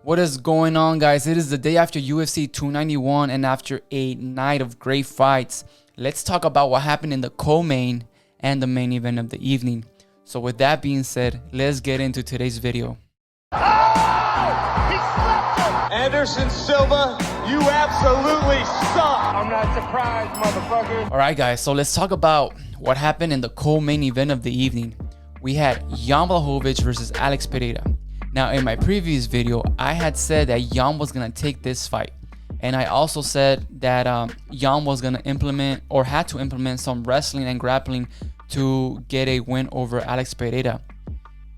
What is going on, guys? It is the day after UFC 291 and after a night of great fights. Let's talk about what happened in the co-main and the main event of the evening. So with that being said, let's get into today's video. Oh! He slapped him! Anderson Silva, you absolutely suck! I'm not surprised, motherfucker. Alright guys, so let's talk about what happened in the co-main event of the evening. We had Jan Blachowics versus Alex Pereira. Now, in my previous video, I had said that Jan was going to take this fight. And I also said that Jan was going to implement or had to implement some wrestling and grappling to get a win over Alex Pereira.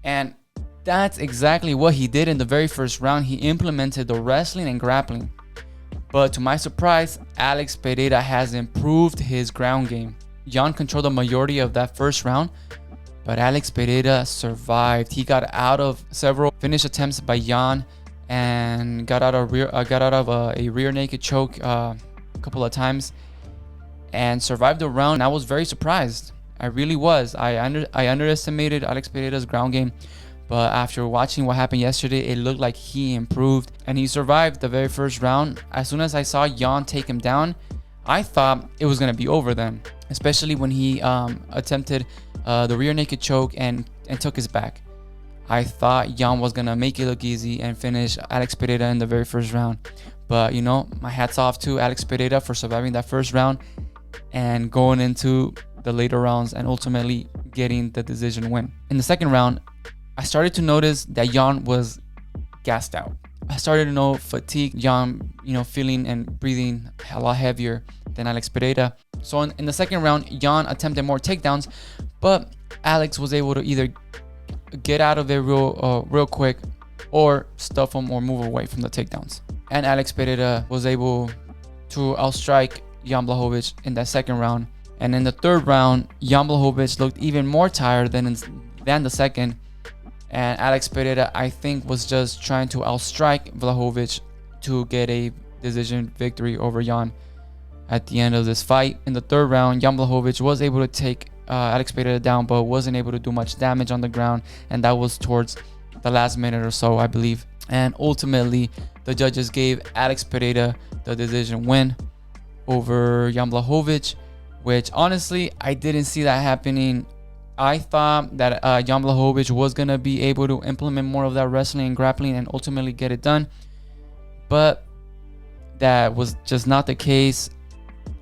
And that's exactly what he did in the very first round. He implemented the wrestling and grappling. But to my surprise, Alex Pereira has improved his ground game. Jan controlled the majority of that first round, but Alex Pereira survived. He got out of several finish attempts by Jan and got out of a rear naked choke a couple of times and survived the round. I was very surprised. I really was. I underestimated Alex Pereira's ground game, but after watching what happened yesterday, it looked like he improved and he survived the very first round. As soon as I saw Jan take him down, I thought it was gonna be over then, especially when he attempted the rear naked choke and took his back. I thought Jan was gonna make it look easy and finish Alex Pereira in the very first round. But you know, my hats off to Alex Pereira for surviving that first round and going into the later rounds and ultimately getting the decision win. In the second round, I started to notice that Jan was gassed out. I started to know fatigue, Jan, feeling and breathing a lot heavier than Alex Pereira. So in the second round, Jan attempted more takedowns, but Alex was able to either get out of it real quick or stuff him or move away from the takedowns. And Alex Pereira was able to outstrike Jan Blachowics in that second round. And in the third round, Jan Blachowics looked even more tired than the second. And Alex Pereira, I think, was just trying to outstrike Blachowics to get a decision victory over Jan at the end of this fight. In the third round, Jan Blachowics was able to take Alex Pereira down, but wasn't able to do much damage on the ground. And that was towards the last minute or so, I believe. And ultimately, the judges gave Alex Pereira the decision win over Jan Blachowics, which honestly, I didn't see that happening. I thought that Jan Blachowics was going to be able to implement more of that wrestling and grappling and ultimately get it done. But that was just not the case.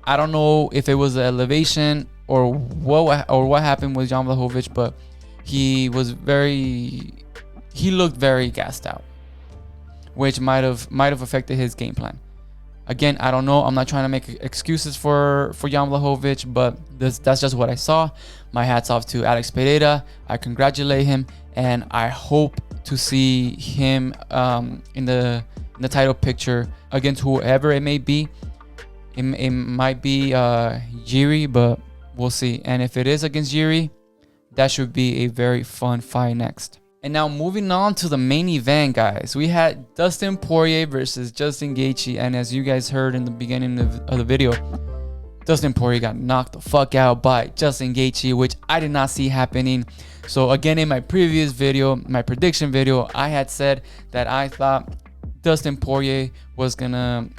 I don't know if it was the elevation or what happened with Jan Blachowics, but he looked very gassed out, which might have affected his game plan. Again, I don't know. I'm not trying to make excuses for Jan Blachowics, but that's just what I saw. My hats off to Alex Pereira. I congratulate him, and I hope to see him in the title picture against whoever it may be. It might be Jiri, but we'll see. And if it is against Jiri, that should be a very fun fight next. And now moving on to the main event, guys. We had Dustin Poirer versus Justin Gaethje. And as you guys heard in the beginning of the video, Dustin Poirer got knocked the fuck out by Justin Gaethje, which I did not see happening. So again, in my previous video, my prediction video, I had said that I thought Dustin Poirer was gonna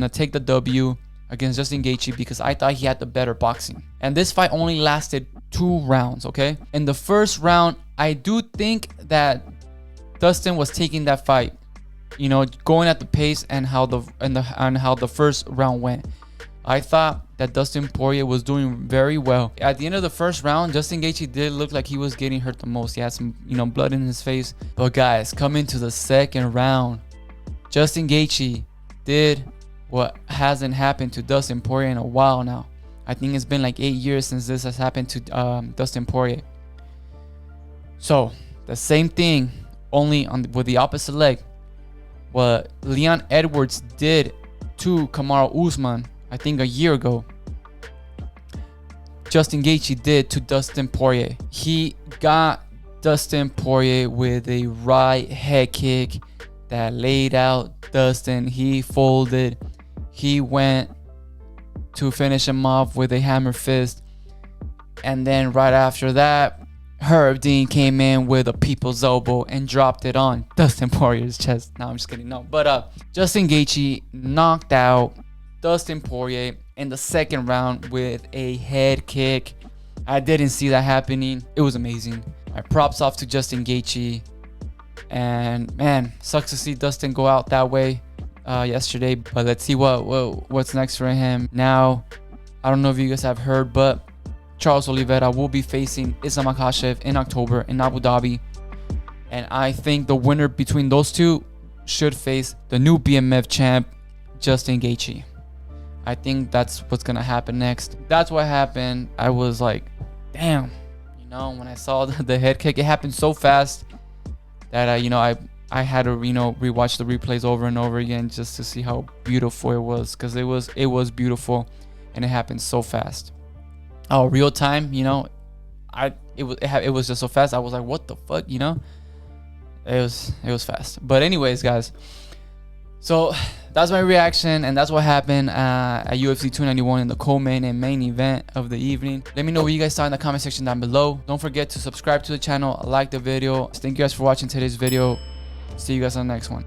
take the W against Justin Gaethje because I thought he had the better boxing. And this fight only lasted 2 rounds, okay? In the first round, I do think that Dustin was taking that fight, going at the pace and how the first round went. I thought that Dustin Poirer was doing very well. At the end of the first round, Justin Gaethje did look like he was getting hurt the most. He had some, blood in his face. But guys, coming to the second round, Justin Gaethje did what hasn't happened to Dustin Poirer in a while now. I think it's been like 8 years since this has happened to Dustin Poirer. So the same thing, only with the opposite leg. What Leon Edwards did to Kamaru Usman, I think a year ago, Justin Gaethje did to Dustin Poirer. He got Dustin Poirer with a right head kick that laid out Dustin. He folded. He went to finish him off with a hammer fist. And then right after that, Herb Dean came in with a people's elbow and dropped it on Dustin Poirier's chest. No, I'm just kidding. No, but Justin Gaethje knocked out Dustin Poirier in the second round with a head kick. I didn't see that happening. It was amazing. My props off to Justin Gaethje. And man, sucks to see Dustin go out that way yesterday. But let's see what's next for him. Now, I don't know if you guys have heard, but Charles Oliveira will be facing Islam Makhachev in October in Abu Dhabi. And I think the winner between those two should face the new BMF champ, Justin Gaethje. I think that's what's going to happen next. That's what happened. I was like, damn. You know, when I saw the head kick, it happened so fast that, I had to, rewatch the replays over and over again just to see how beautiful it was. Because it was beautiful and it happened so fast. Oh, real time, it was just so fast. I was like, what the fuck, It was fast. But anyways, guys, so that's my reaction, and that's what happened at UFC 291 in the co-main and main event of the evening. Let me know what you guys thought in the comment section down below. Don't forget to subscribe to the channel, like the video. Thank you guys for watching today's video. See you guys on the next one.